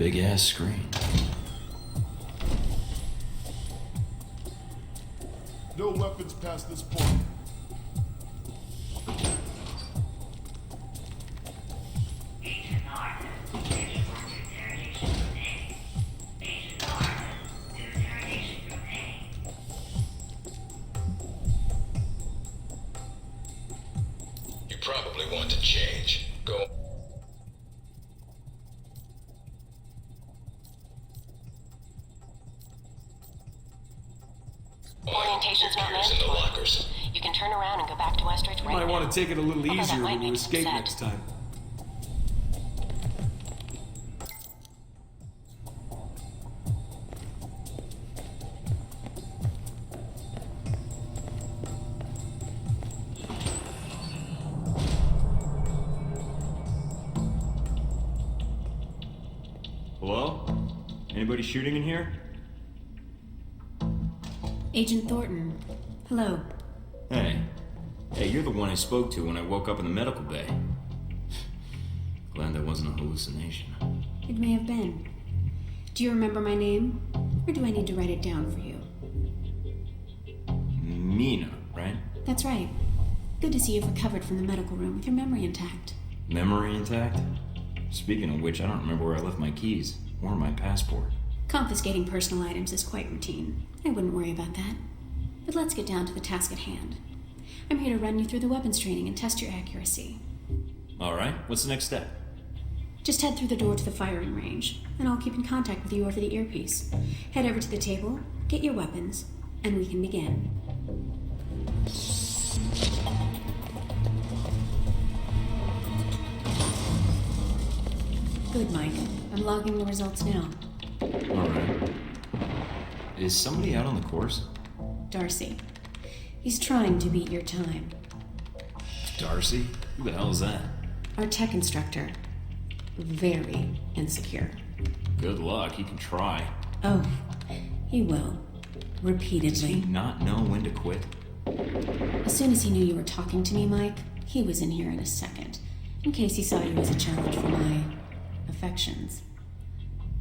Big ass screen. No weapons past this point. You probably want to change. Go. Orientation's not In the mandatory. lockers. You can turn around and go back to Westridge right Might now. want to take it a little Although that easier might when you make some escape sense. next time. Hello? Anybody shooting in here? Agent Thornton. Hello. Hey. Hey, you're the one I spoke to when I woke up in the medical bay. Glad that wasn't a hallucination. It may have been. Do you remember my name? Or do I need to write it down for you? Mina, right? That's right. Good to see you've recovered from the medical room with your memory intact. Memory intact? Speaking of which, I don't remember where I left my keys or my passport. Confiscating personal items is quite routine. I wouldn't worry about that. But let's get down to the task at hand. I'm here to run you through the weapons training and test your accuracy. Alright, what's the next step? Just head through the door to the firing range, and I'll keep in contact with you over the earpiece. Head over to the table, get your weapons, and we can begin. Good, Mike. I'm logging the results now. Alright. Is somebody out on the course? Darcy. He's trying to beat your time. Darcy? Who the hell is that? Our tech instructor. Very insecure. Good luck, he can try. Oh, he will. Does he Repeatedly. not know when to quit? As soon as he knew you were talking to me, Mike, he was in here in a second. In case he saw you as a challenge for my affections.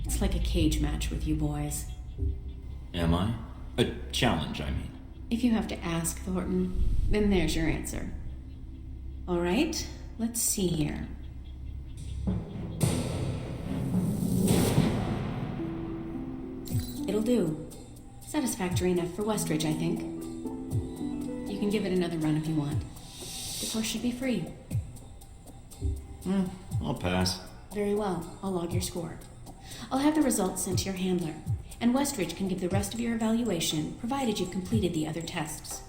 It's like a cage match with you boys. Am I? A challenge, I mean. If you have to ask, Thornton, then there's your answer. All right, let's see here. It'll do. Satisfactory enough for Westridge, I think. You can give it another run if you want. The course should be free. I'll pass. Very well, I'll log your score. I'll have the results sent to your handler, and Westridge can give the rest of your evaluation, provided you've completed the other tests.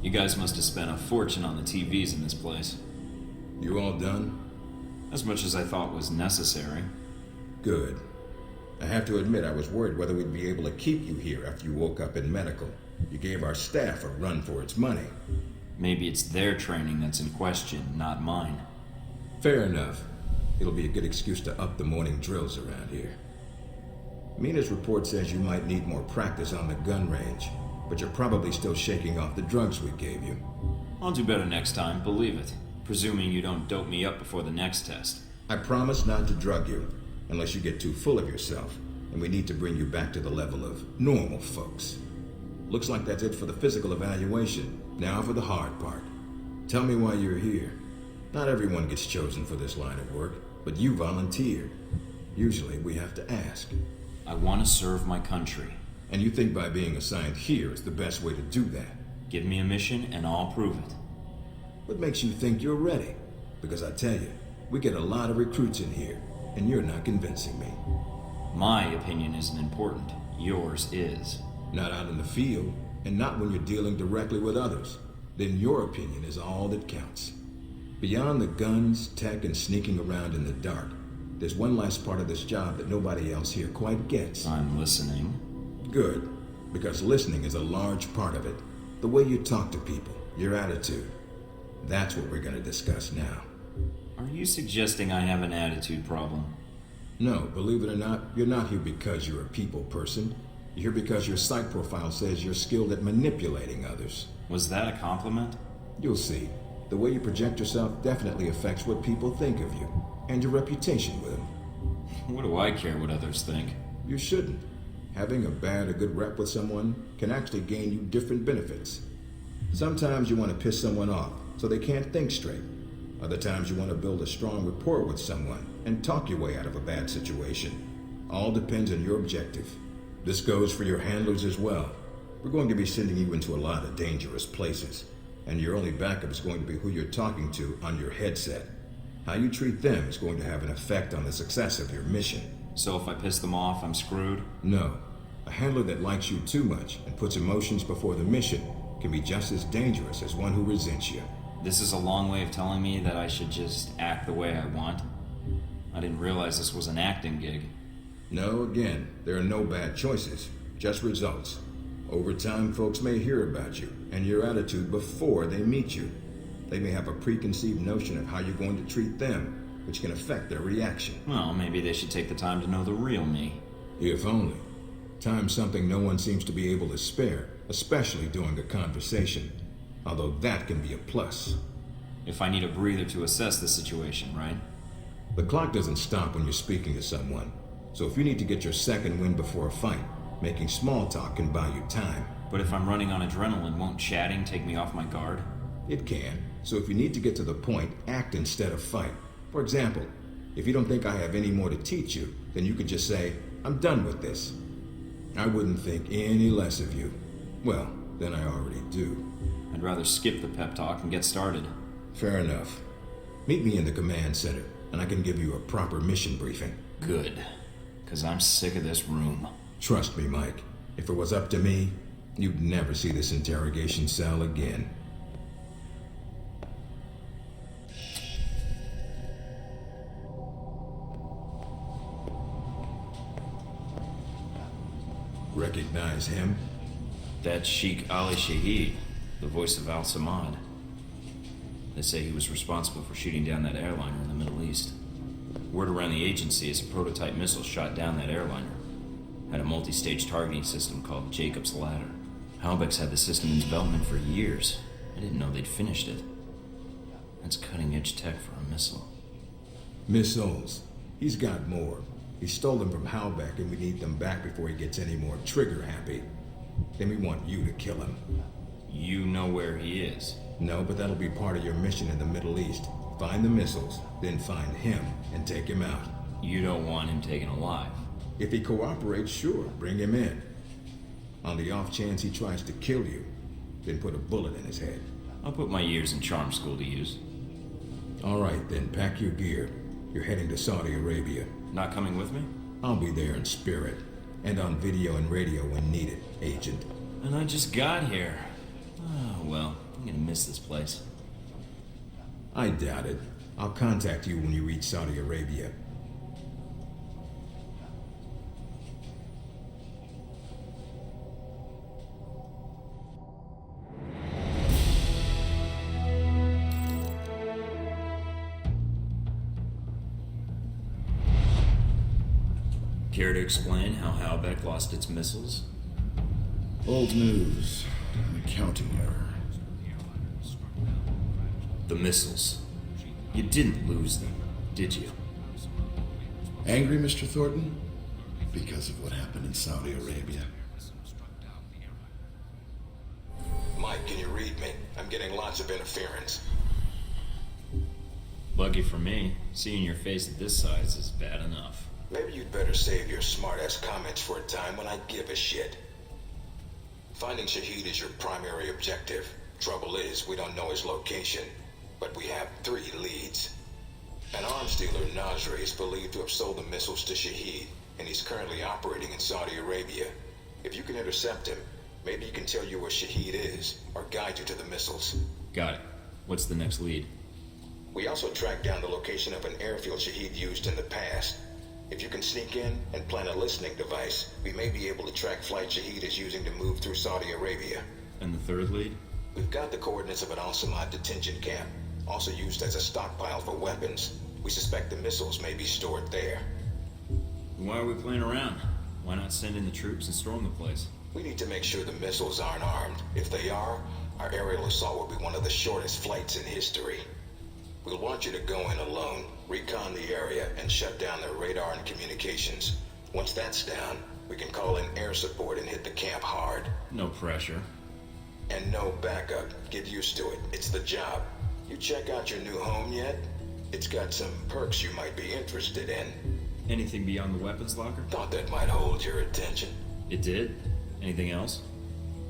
You guys must have spent a fortune on the TVs in this place. You all done? As much as I thought was necessary. Good. I have to admit I was worried whether we'd be able to keep you here after you woke up in medical. You gave our staff a run for its money. Maybe it's their training that's in question, not mine. Fair enough. It'll be a good excuse to up the morning drills around here. Mina's report says you might need more practice on the gun range, but you're probably still shaking off the drugs we gave you. I'll do better next time, believe it. Presuming you don't dope me up before the next test. I promise not to drug you, unless you get too full of yourself, and we need to bring you back to the level of normal folks. Looks like that's it for the physical evaluation. Now for the hard part. Tell me why you're here. Not everyone gets chosen for this line of work, but you volunteered. Usually we have to ask. I want to serve my country. And you think by being assigned here is the best way to do that? Give me a mission and I'll prove it. What makes you think you're ready? Because I tell you, we get a lot of recruits in here, and you're not convincing me. My opinion isn't important. Yours is. Not out in the field, and not when you're dealing directly with others. Then your opinion is all that counts. Beyond the guns, tech, and sneaking around in the dark, there's one last part of this job that nobody else here quite gets. I'm listening. Good, because listening is a large part of it. The way you talk to people, your attitude. That's what we're going to discuss now. Are you suggesting I have an attitude problem? No, believe it or not, you're not here because you're a people person. You're here because your psych profile says you're skilled at manipulating others. Was that a compliment? You'll see. The way you project yourself definitely affects what people think of you, and your reputation with them. What do I care what others think? You shouldn't. Having a bad or good rep with someone can actually gain you different benefits. Sometimes you want to piss someone off so they can't think straight. Other times you want to build a strong rapport with someone and talk your way out of a bad situation. All depends on your objective. This goes for your handlers as well. We're going to be sending you into a lot of dangerous places, and your only backup is going to be who you're talking to on your headset. How you treat them is going to have an effect on the success of your mission. So if I piss them off, I'm screwed? No. A handler that likes you too much and puts emotions before the mission can be just as dangerous as one who resents you. This is a long way of telling me that I should just act the way I want. I didn't realize this was an acting gig. No, again, there are no bad choices, just results. Over time, folks may hear about you and your attitude before they meet you. They may have a preconceived notion of how you're going to treat them, which can affect their reaction. Well, maybe they should take the time to know the real me. If only. Time's something no one seems to be able to spare, especially during a conversation. Although that can be a plus. If I need a breather to assess the situation, right? The clock doesn't stop when you're speaking to someone. So if you need to get your second win before a fight, making small talk can buy you time. But if I'm running on adrenaline, won't chatting take me off my guard? It can. So if you need to get to the point, act instead of fight. For example, if you don't think I have any more to teach you, then you could just say, I'm done with this. I wouldn't think any less of you. Well, than I already do. I'd rather skip the pep talk and get started. Fair enough. Meet me in the command center, and I can give you a proper mission briefing. Good. 'Cause I'm sick of this room. Trust me, Mike. If it was up to me, you'd never see this interrogation cell again. Recognize him? That's Sheikh Ali Shahid, the voice of Al-Samad. They say he was responsible for shooting down that airliner in the Middle East. Word around the agency is a prototype missile shot down that airliner. Had a multi-stage targeting system called Jacob's Ladder. Halbech's had the system in development for years. I didn't know they'd finished it. That's cutting-edge tech for a missile. Missiles. He's got more. He stole them from Halbech, and we need them back before he gets any more trigger-happy. Then we want you to kill him. You know where he is. No, but that'll be part of your mission in the Middle East. Find the missiles, then find him and take him out. You don't want him taken alive. If he cooperates, sure, bring him in. On the off chance he tries to kill you, then put a bullet in his head. I'll put my years in charm school to use. All right, then, pack your gear. You're heading to Saudi Arabia. Not coming with me? I'll be there in spirit, and on video and radio when needed, Agent. And I just got here. Oh, well, I'm gonna miss this place. I doubt it. I'll contact you when you reach Saudi Arabia. Care to explain how Halbech lost its missiles? Old news. An accounting error. The missiles. You didn't lose them, did you? Angry, Mr. Thornton? Because of what happened in Saudi Arabia. Mike, can you read me? I'm getting lots of interference. Lucky for me, seeing your face at this size is bad enough. Maybe you'd better save your smart-ass comments for a time when I give a shit. Finding Shahid is your primary objective. Trouble is, we don't know his location, but we have 3 leads. An arms dealer, Nasri, is believed to have sold the missiles to Shahid, and he's currently operating in Saudi Arabia. If you can intercept him, maybe he can tell you where Shahid is, or guide you to the missiles. Got it. What's the next lead? We also tracked down the location of an airfield Shahid used in the past. If you can sneak in and plant a listening device, we may be able to track flight Shahid is using to move through Saudi Arabia. And the third lead? We've got the coordinates of an Al-Samad detention camp, also used as a stockpile for weapons. We suspect the missiles may be stored there. Why are we playing around? Why not send in the troops and storm the place? We need to make sure the missiles aren't armed. If they are, our aerial assault will be one of the shortest flights in history. We'll want you to go in alone, recon the area, and shut down their radar and communications. Once that's down, we can call in air support and hit the camp hard. No pressure. And no backup. Get used to it. It's the job. You check out your new home yet? It's got some perks you might be interested in. Anything beyond the weapons locker? Thought that might hold your attention. It did? Anything else?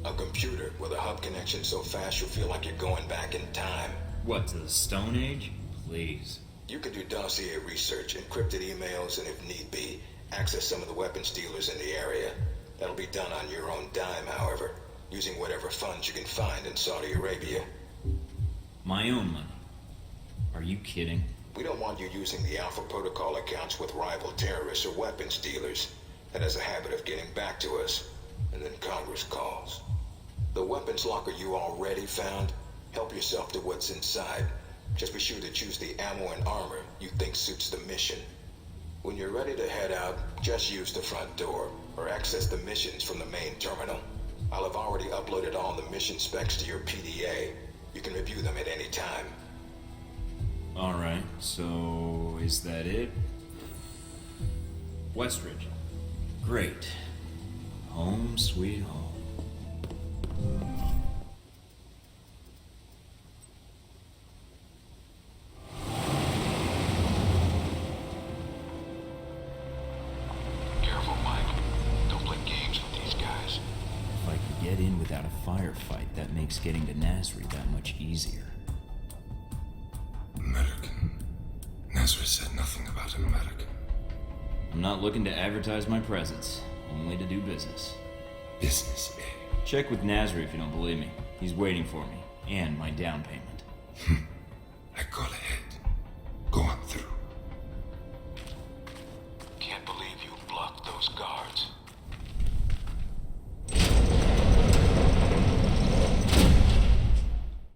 A computer with a hub connection so fast you'll feel like you're going back in time. What, to the Stone Age? Please. You can do dossier research, encrypted emails, and if need be, access some of the weapons dealers in the area. That'll be done on your own dime, however, using whatever funds you can find in Saudi Arabia. My own money? Are you kidding? We don't want you using the Alpha Protocol accounts with rival terrorists or weapons dealers. That has a habit of getting back to us, and then Congress calls. The weapons locker you already found, help yourself to what's inside. Just be sure to choose the ammo and armor you think suits the mission. When you're ready to head out, just use the front door, or access the missions from the main terminal. I'll have already uploaded all the mission specs to your PDA. You can review them at any time. Alright, so is that it? Westridge. Great. Home sweet home. Careful, Mike. Don't play games with these guys. If I could get in without a firefight, that makes getting to Nasri that much easier. American. Nasri said nothing about an American. I'm not looking to advertise my presence, only to do business. Business, eh? Check with Nasri if you don't believe me. He's waiting for me, and my down payment. I call